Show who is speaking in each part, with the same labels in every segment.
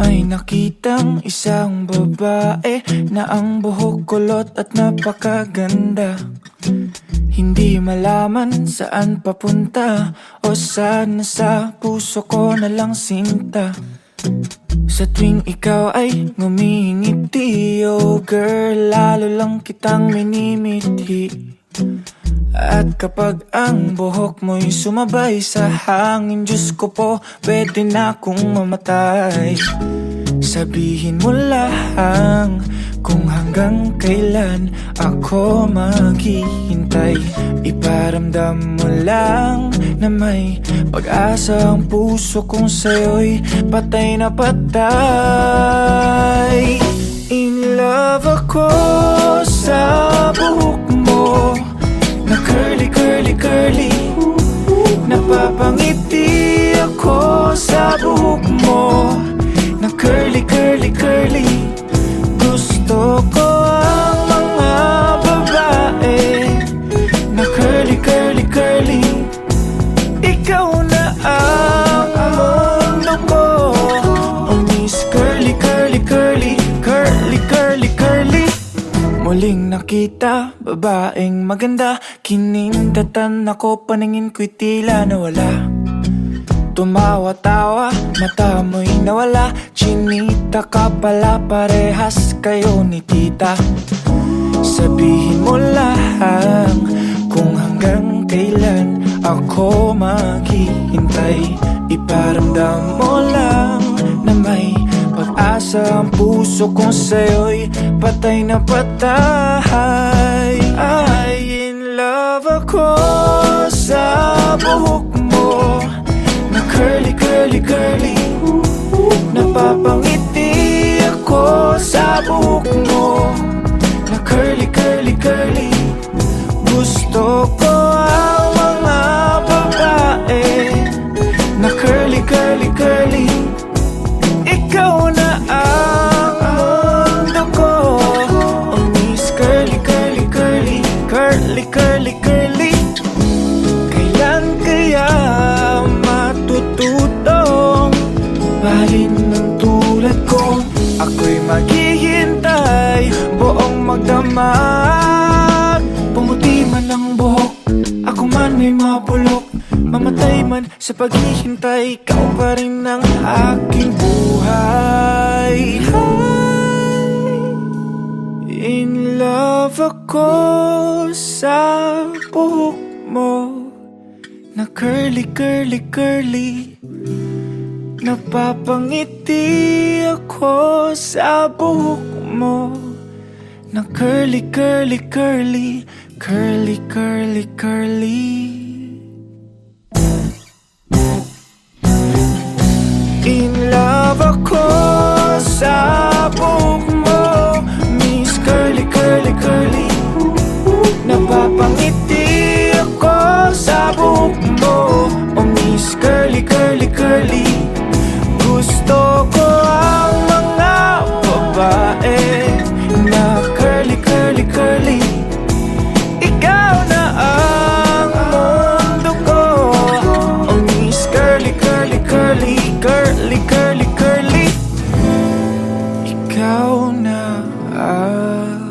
Speaker 1: May nakitang isang babae na ang buhok kulot at napakaganda. Hindi malaman saan papunta o saan sa puso ko na lang sinta. Sa tuwing ikaw ay ngumingiti, oh girl, lalo lang kitang minimithi. At kapag ang buhok mo'y sumabay sa hangin, Diyos ko po, pwede na akong mamatay. Sabihin mo lang kung hanggang kailan ako maghihintay. Iparamdam mo lang na may pag-asa ang puso kong sa'yo'y patay na patay. In love ako sa buhok mo na curly, curly, curly. Napapangiti ako sa buhok mo na curly, curly, curly. Gusto ko ang mga babae na curly, curly, curly. Ikaw na ang mundo ko, oh Miss Curly, curly, curly, curly, curly, curly. Muling nakita, babaeng maganda. Kinindatan ako, paningin ko'y tila nawala. Tumawa-tawa, mata mo'y nawala. Chinita ka pala, parehas kayo ni tita. Sabihin mo lang kung hanggang kailan ako maghihintay. Iparamdam mo lang na may pag-asa ang puso kong sa'yo'y patay na patay. Ay, in love ako sa buhok mo na curly, curly, curly. Napapangiti ako sa buhok mo na curly, curly, curly. Gusto ko ang mga babae na curly, curly, curly. Ikaw na ang mundo ko, oh Miss Curly, curly, curly, curly, curly, curly. Kailan kaya matututong mahalin ng tulad ko? Ako'y maghihintay, buong magdamag. Pumuti man ang buhok, ako man may mapulok. Mamatay man sa paghihintay, ikaw pa rin ang aking buhay. In love ako sa buhok mo na curly, curly, curly. Napapangiti ako sa buhok mo na curly, curly, curly, curly, curly, curly. In love ako sa buhok mo, Miss Curly, curly, curly. Napapangiti ako sa buhok mo, oh Miss Curly, curly, curly. Gusto ko ang mga babae na curly, curly, curly. Ikaw na ang mundo ko, oh Miss Curly, curly, curly, curly, curly, curly. Ikaw na ang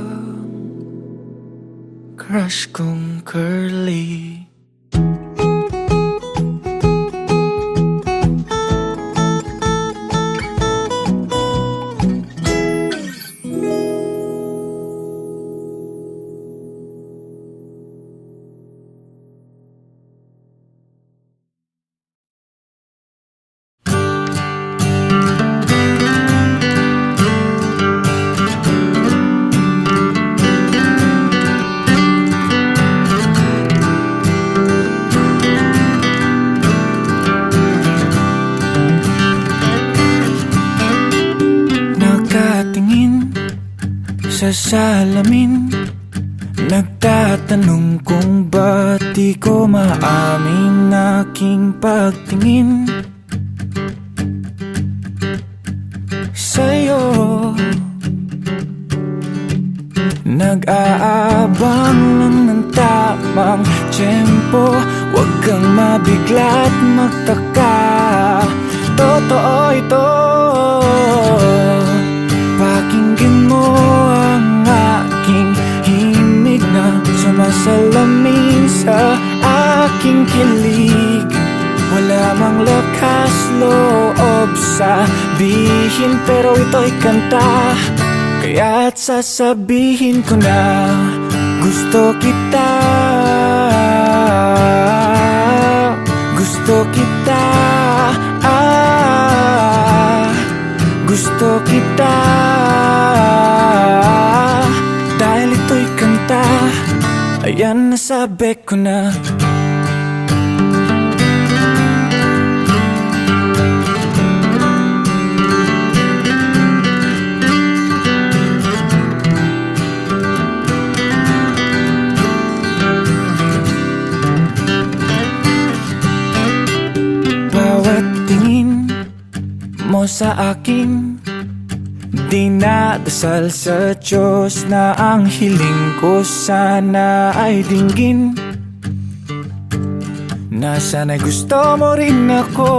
Speaker 1: crush kong curly. Sa salamin, nagtatanong kung ba't di ko maamin aking pagtingin sa'yo. Nag-aabang lang ng tamang tiyempo, huwag kang mabigla at magtaka. Totoo ito, sa aking kilig. Wala mang lakas loob sabihin, pero ito'y kanta, kaya't sasabihin ko na gusto kita. Gusto kita, gusto kita. Dahil ito'y kanta, ayan nasabi ko na. Bawat tingin mo sa akin, dinadasal sa Diyos na ang hiling ko sana ay dinggin. Na sana'y gusto mo rin ako,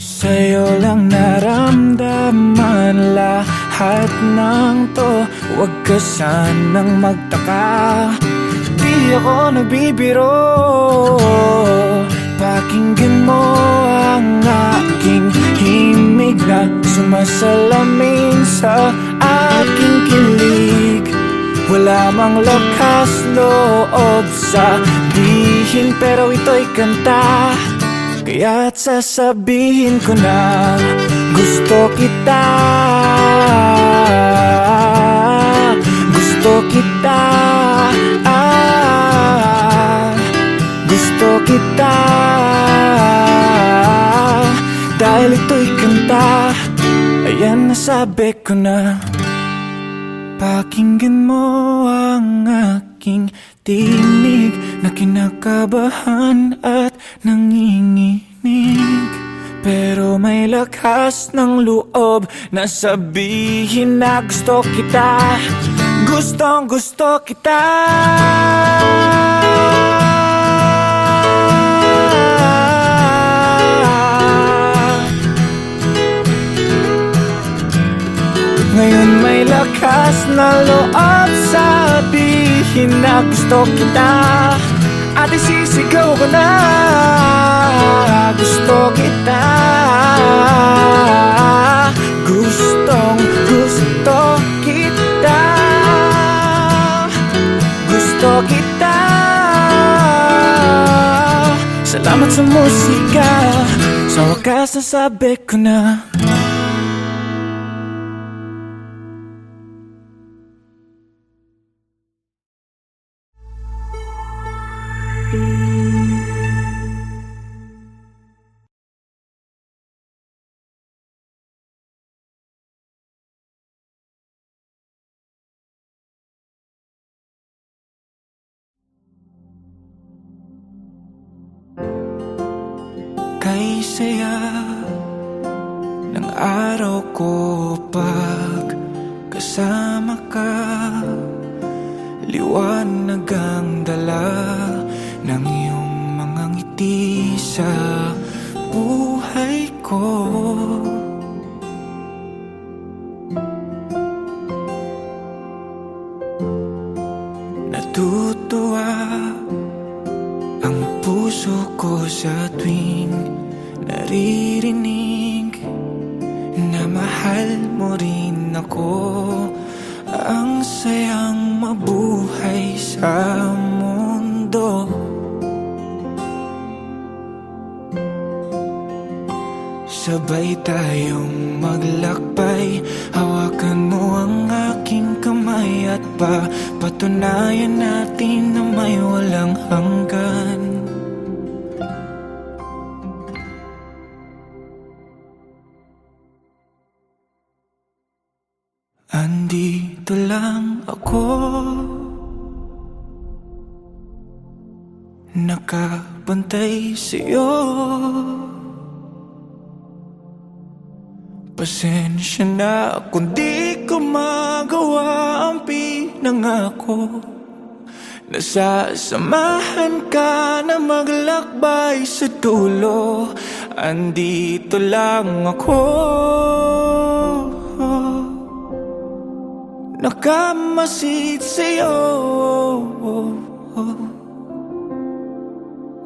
Speaker 1: sa'yo lang naramdaman lahat ng to. Huwag ka sanang magtaka, di ako nagbibiro. Pakinggan mo ang aking himig na sumasalamin sa aking kilig. Wala mang lakas loob sabihin, pero ito'y kanta, kaya't sasabihin ko na gusto kita. Gusto kita, gusto kita. Dahil ito'y kanta, ayan nasabi ko na. Pakinggan mo ang aking tinig na kinakabahan at nanginginig, pero may lakas ng loob na sabihin na gusto kita. Gustong gusto kita. Ngayon may lakas na loob sabihin na gusto kita, at isisigaw ko na gusto kita. Gustong gusto kita. Gusto kita. Salamat sa musika, sa wakas nasabi ko na. Kay saya ng araw ko pag kasama ka, liwanag ang dala ng iyong mga ngiti sa buhay ko. Natutuwa ang puso ko sa tuwing naririnig na mahal mo rin ako. Ang sayang mabuhay sa mundo, sabay tayong maglakbay. Hawakan mo ang aking kamay at patunayan natin na may walang hanggan. Andito lang ako, nakabantay sa'yo. Pasensya na kung di ko magawa ang pinangako. Nasasamahan ka na maglakbay sa dulo. Andito lang ako, nakamasid sa'yo.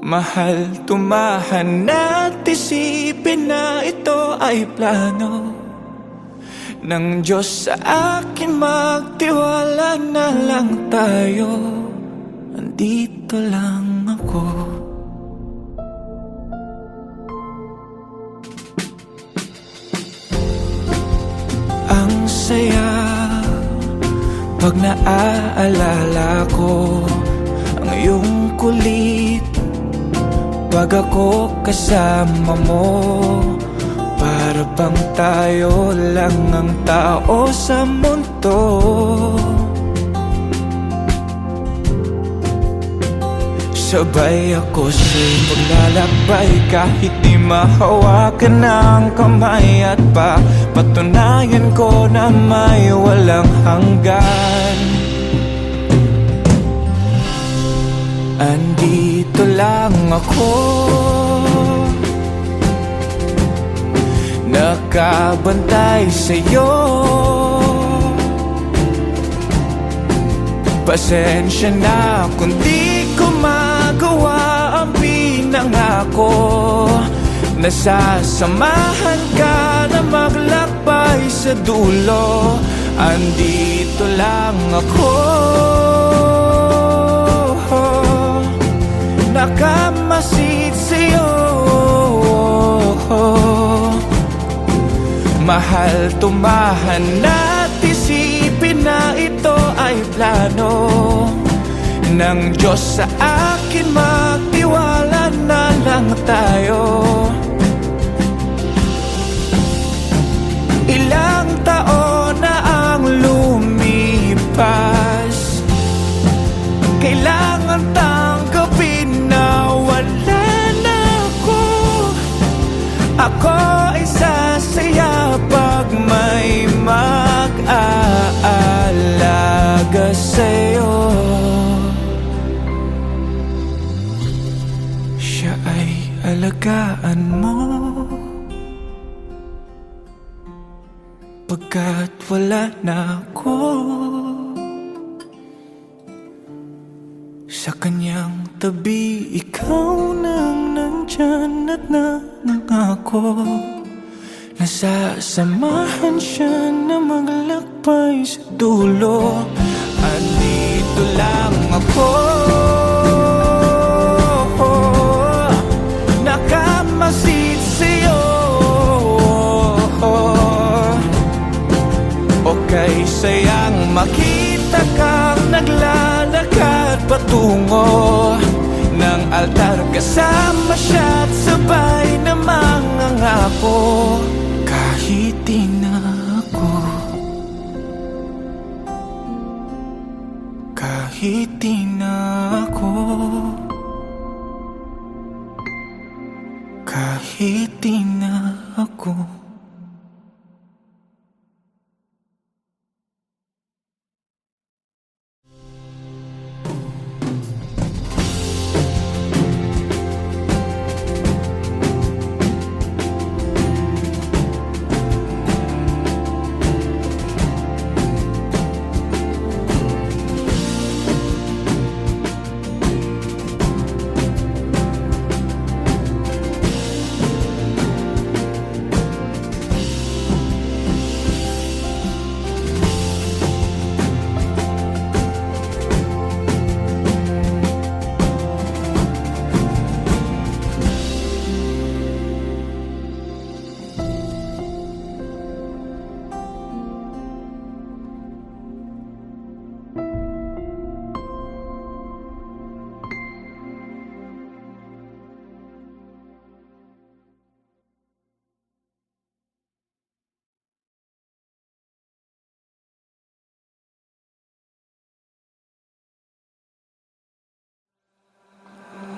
Speaker 1: Mahal, tumahan at isipin na ito ay plano ng Diyos sa akin. Magtiwala na lang tayo, andito lang ako. Ang saya pag naaalala ko ang iyong kulit pag ako kasama mo. Para bang tayo lang ang tao sa mundo. Sabay ako sa'yo maglalakbay kahit di mahawakan ng kamay. At patunayan ko na may walang hanggan. Andito lang ako, nakabantay sa'yo. Pasensya na kung di ko magawa ang pinangako. Nasasamahan ka na maglakbay sa dulo. Andito lang ako, nakamasid sa'yo. Mahal, tumahan at isipin na ito ay plano ng Diyos sa akin. Magtiwala na lang tayo. Ilang taon na ang lumipas, kailangan tanggapin na wala na ako. Ako ay sasaya pag may mag-aalaga sa'yo. Siya ay alagaan mo pagkat wala na ako. Sa kanyang tabi, ikaw nang nandyan at nangako. Nasasamahan siya na maglakbay sa dulo. Andito lang ako, nakamasid sa'yo. Okay, sayang makita kang naglalakad patungo ng altar. Kasama siya at sabay na mangangako. Kahit di na ako, kahit di na ako, kahit di na ako.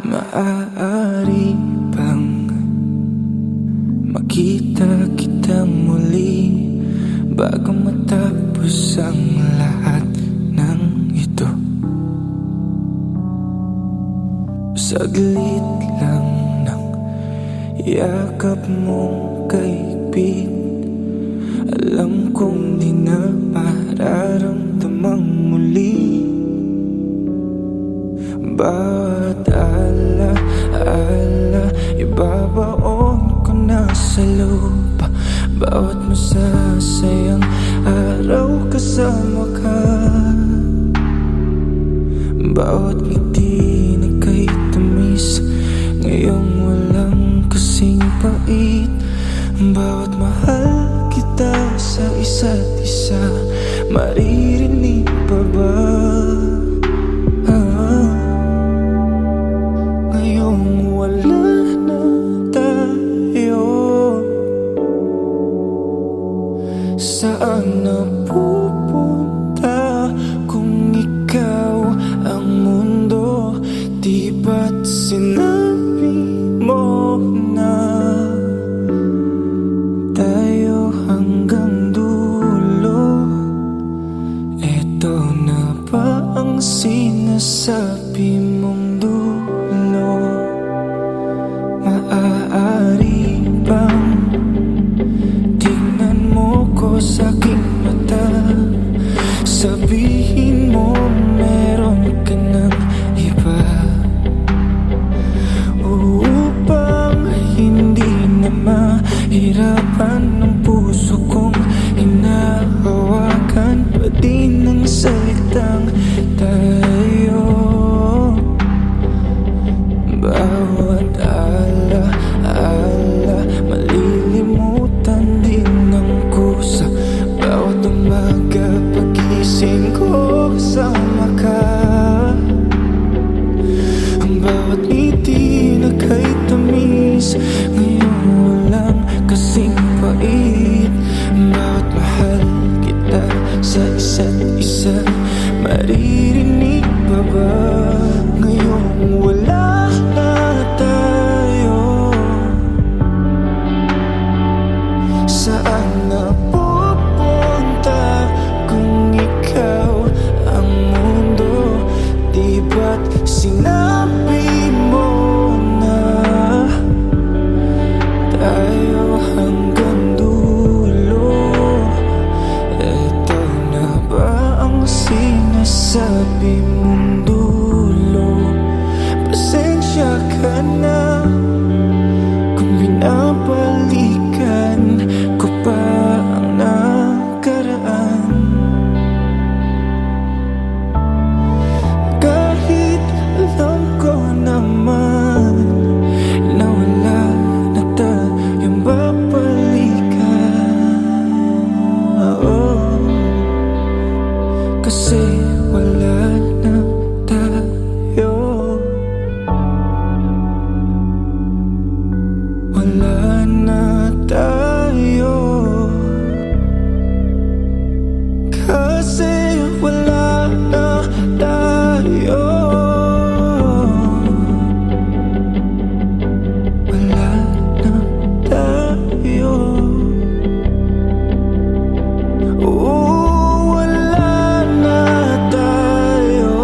Speaker 1: Maaari bang makita kita muli bago matapos ang lahat ng ito? Saglit lang ng yakap mong kaigpit Alam kong di na mararamdamang muli. Bawat ala-ala ibabaon ko na sa lupa. Bawat masasayang araw kasama ka. Bawat ngiti na kay tamis, ngayong walang kasing pait. Bawat mahal kita sa isa't isa, maririnig pa ba? Ngayong wala na tayo, saan na pupunta kung ikaw ang mundo? Di ba't sinabi mo na tayo hanggang dulo? Eto na ba ang sinasabi mong dulo? Maaari bang tingnan mo ko sa aking mata? Sabihin mo meron ka ng iba, upang hindi na mahirapan ng puso kong hinahawakan pa din ng salitang tayo. Bawat ala-ala malilimutan din ng kusa. Bawat umaga pagising ko kasama ka. Ang bawat ngiti na kay tamis, ngayon walang kasing pait. Bawat mahal kita sa isa't isa, maririnig pa ba? Ngayong wala na tayo, saan na pupunta kung ikaw ang mundo? Di ba't sinabi mo na tayo hanggang dulo? Eto na ba ang sinasabi mong dulo? Pasensya ka na kung binabalikan ko pa ang nakaraan. Kahit alam ko naman na wala na tayong babalikan. Kasi wala na tayo, wala na tayo. Kasi wala na tayo, wala na tayo. Wala na tayo.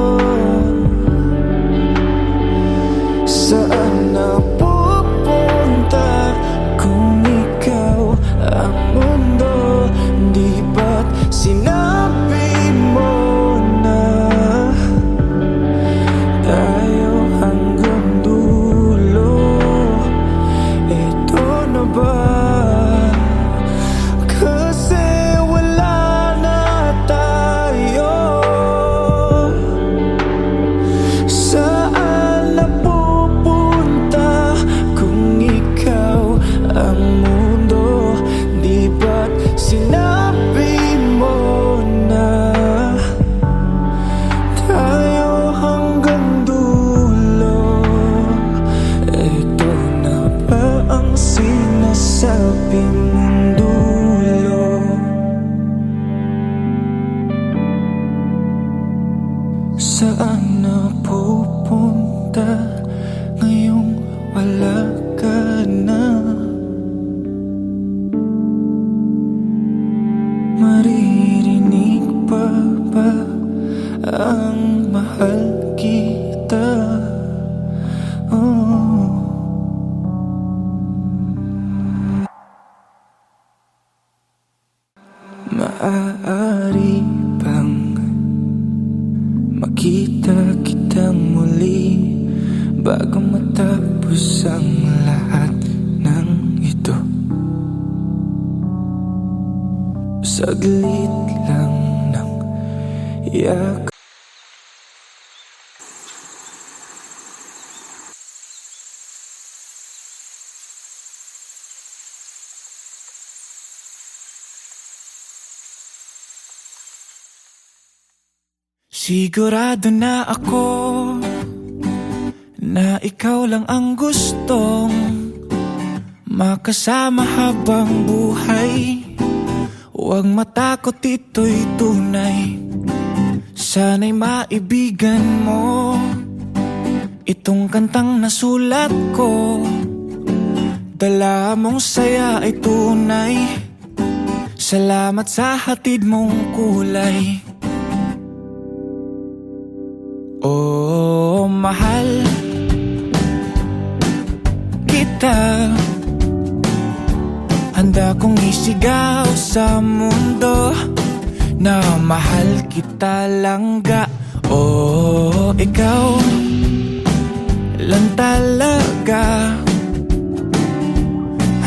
Speaker 1: Saan na pupunta kung ikaw ang mundo? Di ba't sinabi mo na tayo hanggang dulo? Ito na ba? Kasi wala na tayo. Saan na pupunta kung ikaw ang mundo? Di ba't sinabi mo na tayo hanggang dulo? Ito na ba ang sinasabi mong dulo? Saan na pupunta ngayong wala ka na? Maririnig pa ba ang mahal kita? Oh. Maaari bang makita kitang muli bago matapos ang lahat ng ito? Saglit lang ng iyak. Sigurado na ako na ikaw lang ang gustong makasama habang buhay. Huwag matakot, ito'y tunay. Sana'y maibigan mo itong kantang nasulat ko. Dala mong saya ay tunay. Salamat sa hatid mong kulay. Oh, mahal kita. Handa kong isigaw sa mundo na mahal kita langga. Oh, ikaw lang talaga.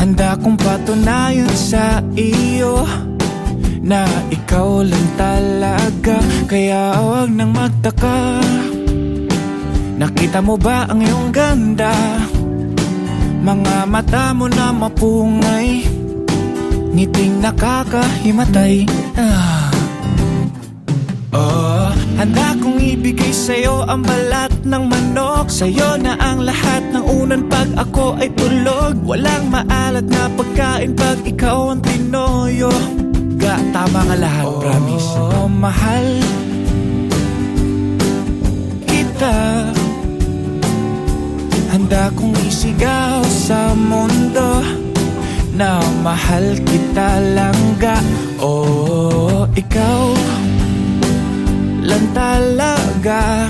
Speaker 1: Handa kong patunayan sa iyo na ikaw lang talaga. Kaya huwag nang magtaka. Nakita mo ba ang iyong ganda? Mga mata mo na mapungay, ngiting nakakahimatay. Oh, handa kong ibigay sa'yo ang balat ng manok. Sa'yo na ang lahat ng unan pag ako ay tulog. Walang maalat na pagkain pag ikaw ang tinoyo. Ga, tama nga lahat, promise. Oh, mahal kita. Handa kong isigaw sa mundo na mahal kita langga. Oh, ikaw lang talaga.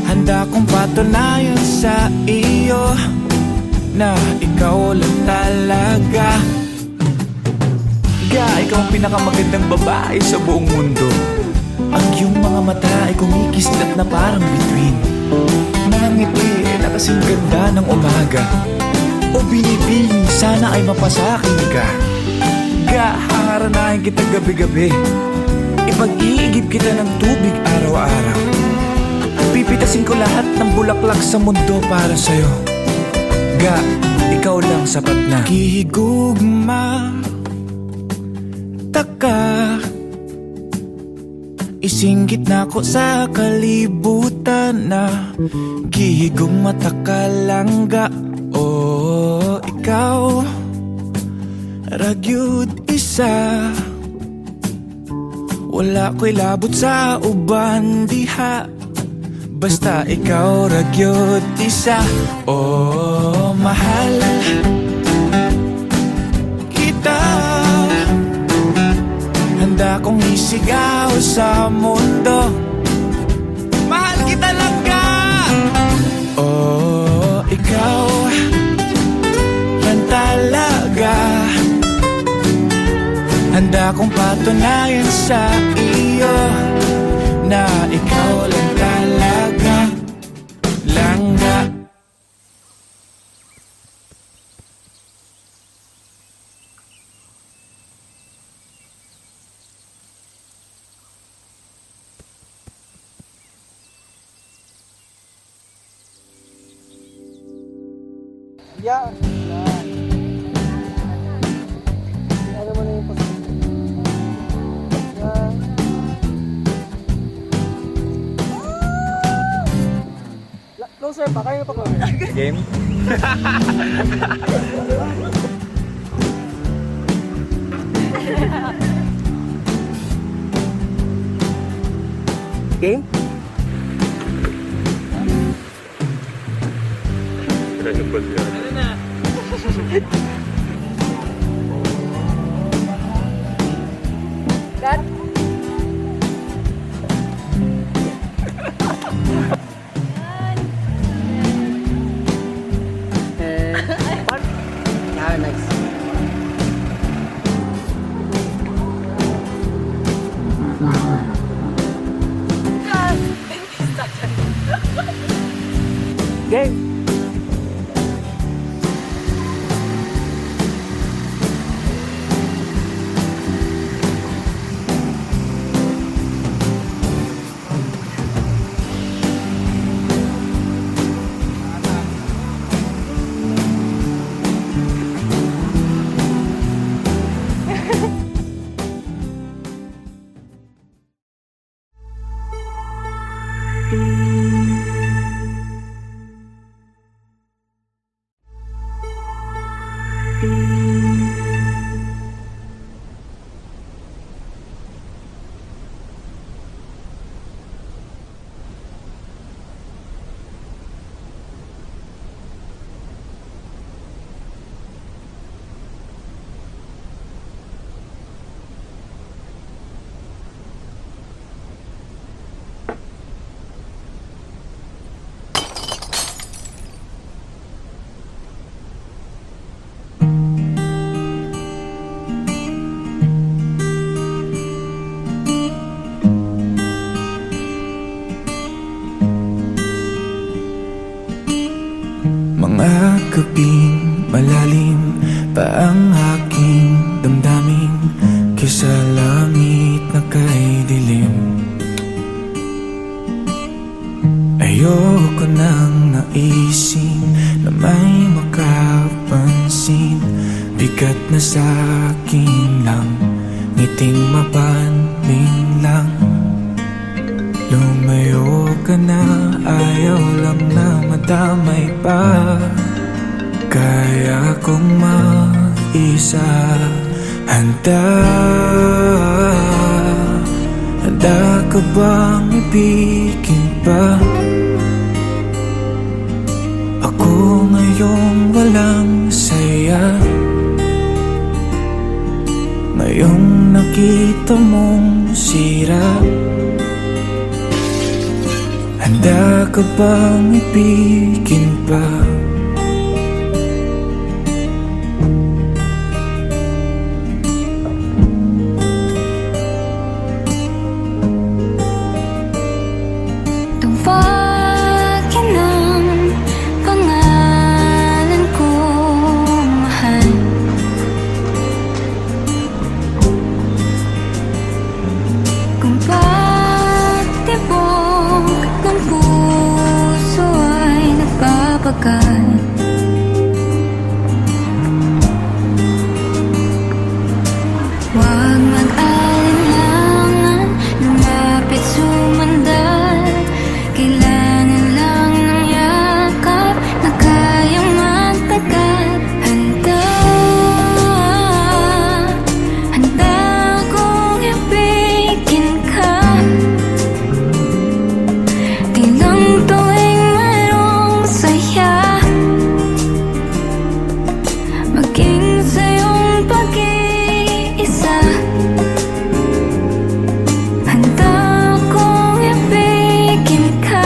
Speaker 1: Handa kong patunayan sa iyo na ikaw lang talaga. Ga, ikaw ang pinakamagandang babae sa buong mundo. Ang iyong mga mata ay kumikislat na parang bituin. Nangiti na kasing ganda ng umaga. O binibining sana ay mapasakin ka. Ga, haharanahin kita gabi-gabi. Ipag-iigib kita ng tubig araw-araw. Pipitasin ko lahat ng bulaklak sa mundo para sa'yo. Ga, ikaw lang sapat na. Kihigugma taka, isinggit na ko sa kalibutan na gihigong mata ka langga. Oh, ikaw ragyud isa. Wala ko'y labot sa uban diha, basta ikaw ragyud isa. Oh, mahal kita. Handa kong isigaw sa mundo, mahal kita langga. Oh, ikaw lang talaga. Handa kong patunayan sa iyo na ikaw lang talaga langga.
Speaker 2: Yeah. Ano mo na yung pag... Yeah. Closer pa, kaya pa ko.
Speaker 3: Game?
Speaker 2: Game?
Speaker 4: Dad?
Speaker 2: Ah, nice.
Speaker 1: Mga gabing malalim pa ang aking damdamin, kaysa langit na kay dilim. Ayoko nang naisin na may makapansin, bigat na sa akin lang, ngiting mapanmin lang. Lumayo ka na, ayaw lang na madamay pa. Kaya kong mag-isa, handa ka bang ibigin pa? Ako ngayong walang saya, ngayong nakita mong sira. Handa ka bang ibigin pa?
Speaker 3: Tawagin ang pangalan ko, mahal. Kung pagtibok ng puso ay nagpapagal, huwag mag-alinlangan, lumapit sumandal. Kailangan lang ng yakap na kayang magtagal. Handa kong ibigin ka, di lang tuwing mayroong saya, maging sa iyong pag-iisa. Handa kong ibigin ka.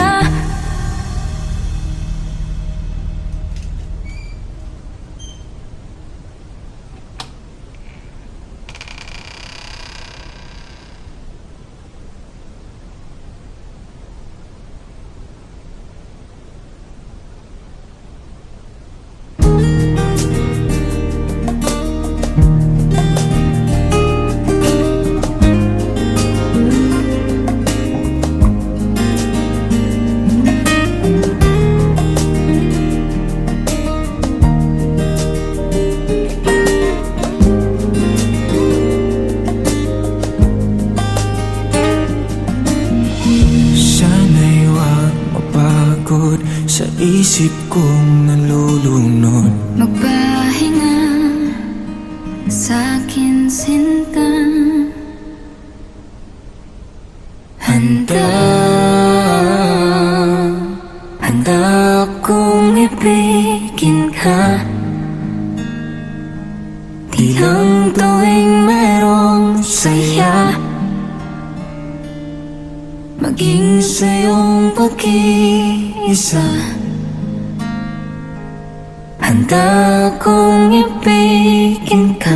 Speaker 1: Sana'y huwag mapagod sa isip kong nalulunod.
Speaker 3: Magpahinga sa'kin, sinta.
Speaker 1: Handa akong ibigin ka, di lang tuwing merong saya, maging sa iyong pag-iisa. Handa akong ibigin ka.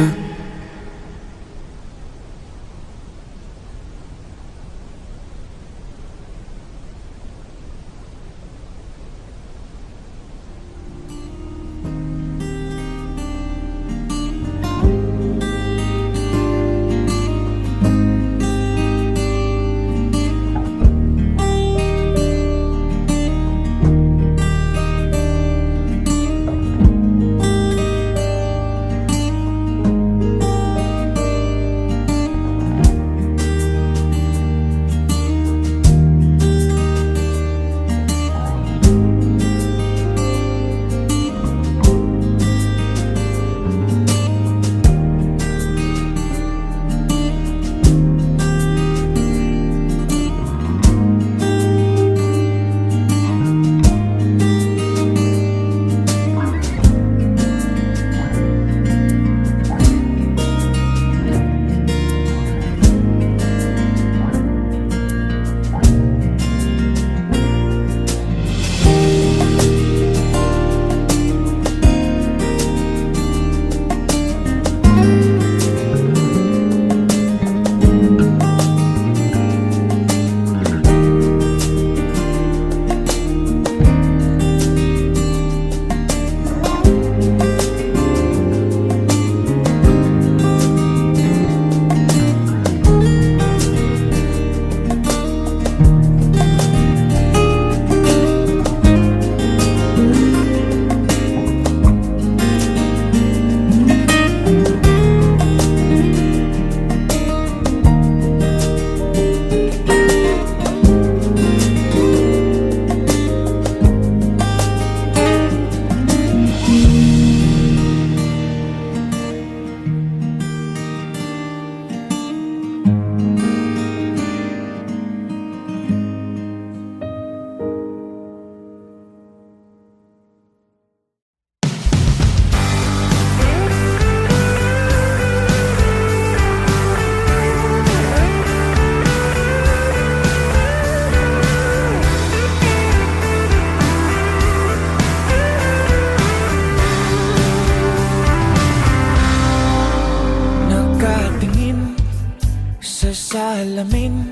Speaker 1: salamin,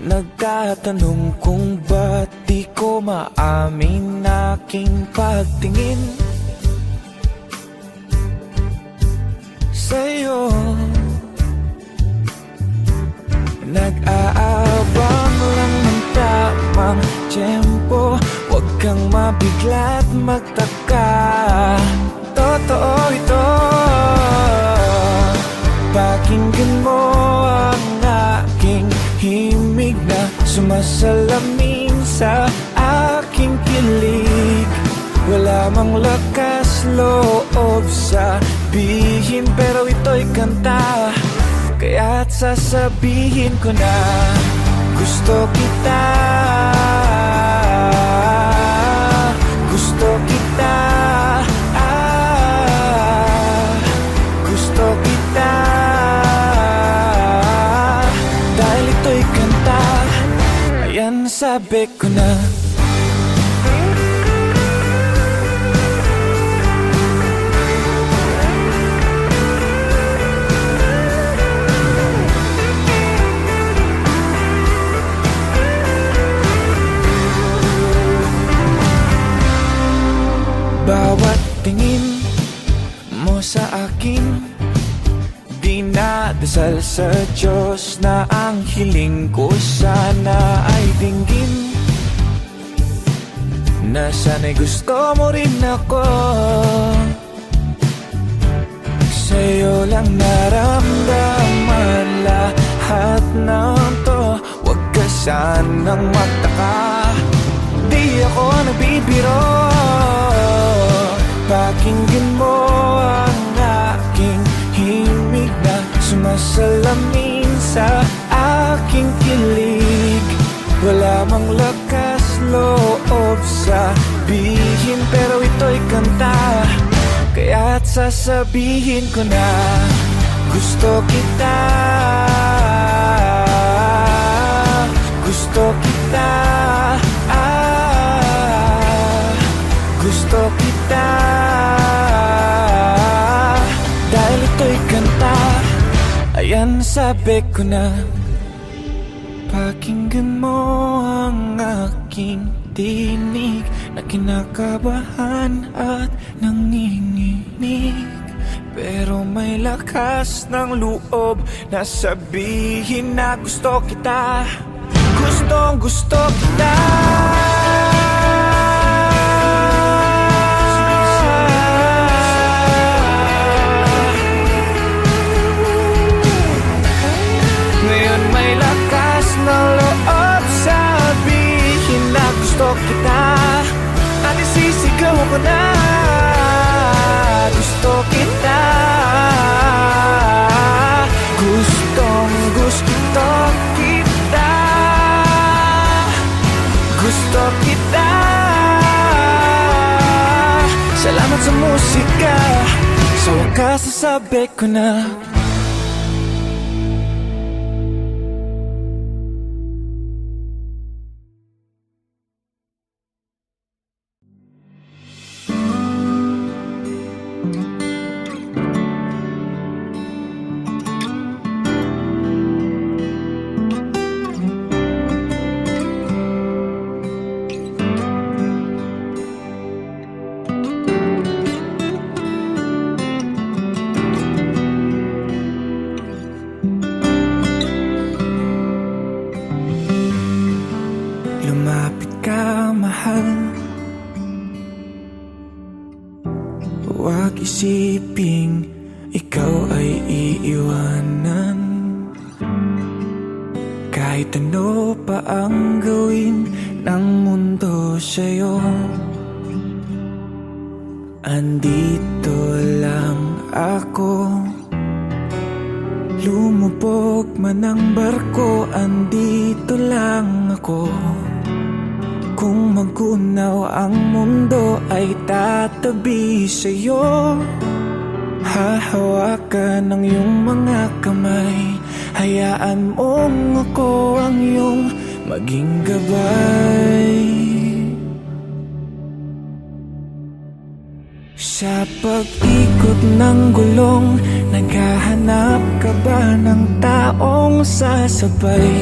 Speaker 1: nagtatanong kung ba't di ko maamin aking pagtingin sa'yo. Nag-aabang lang ng tamang tiyempo, huwag kang mabigla't magtaka. Totoo ito, pakinggan mo ang aking himig na sumasalamin sa aking kilig. Wala mang lakas loob sabihin, pero ito'y kanta, kaya't sasabihin ko na gusto kita. Gusto kita. Gusto kita. Dahil ito'y kanta, ayan sabi ko na. Bawat tingin mo sa akin, dinadasal sa Diyos na ang hiling ko sana ay dinggin, na sana'y gusto mo rin ako. Sa'yo lang naramdaman lahat ng to, huwag ka sanang magtaka, di ako nagbibiro. Pakinggan mo ang aking himig na sumasalamin sa aking kilig. Wala mang lakas loob sabihin, pero ito'y kanta, kaya't sasabihin ko na gusto kita. Gusto kita. Gusto kita. Dahil ito'y kanta, ayan sabi ko na. Pakinggan mo ang aking tinig na kinakabahan at nanginginig, pero may lakas ng loob na sabihin na gusto kita. Gustong gusto kita. Ngayon may lakas ng loob sabihin na gusto kita, at isisigaw ko na gusto kita. Gustong gusto kita. Gusto kita. Salamat sa musika, sa wakas sasabi ko na. Lumapit ka, mahal, huwag isiping ikaw ay iiwanan. Kahit ano pa ang gawin ng mundo sa'yo, andito lang ako. Lumubog man ang barko, andito lang ako. Kung magunaw ang mundo ay tatabi sa'yo. Hahawakan ng iyong mga kamay, hayaan mong ako ang iyong maging gabay. Sa pag-ikot ng gulong Naghahanap ka ba ng taong sasabay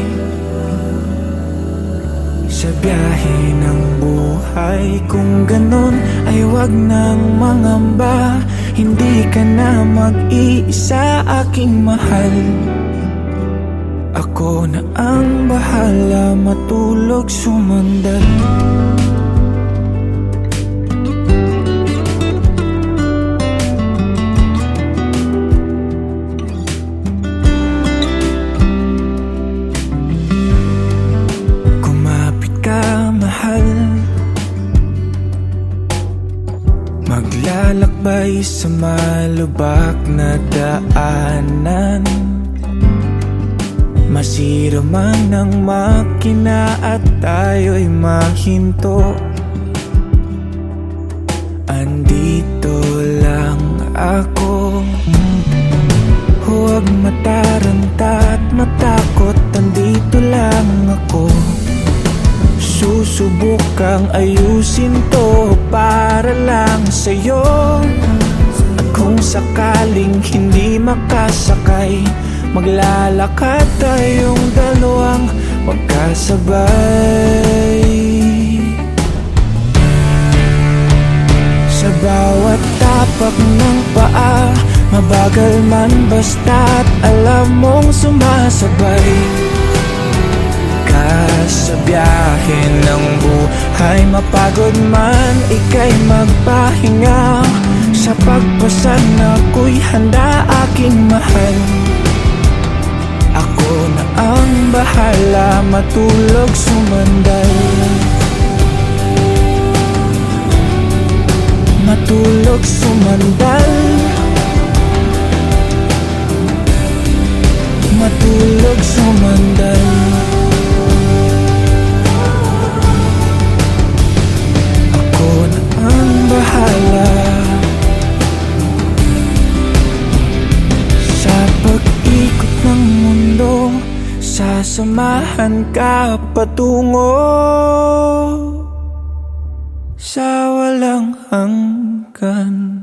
Speaker 1: sa biyahe ng buhay? Kung ganon ay wag nang mangamba, hindi ka na mag-iisa aking mahal. Ako na ang bahala, matulog sumandal. Maglalakbay sa malubak na daanan, masira man ang makina at tayo'y mahinto. Andito lang ako, huwag mataranta at matakot. Andito lang ako, susubukang ayusin to para lang sa'yo. At kung sakaling hindi makasakay, maglalakad tayong dalawang magkasabay. Sa bawat tapak ng paa, mabagal man basta't alam mong sumasabay sa biyahe ng buhay. Mapagod man, ika'y magpahinga. Sa pagpasan ako'y handa, aking mahal. Ako na ang bahala, matulog sumandal. Matulog sumandal. Matulog sumandal. Bahala sa pag-ikot ng mundo, sasamahan ka patungo sa walang hanggan.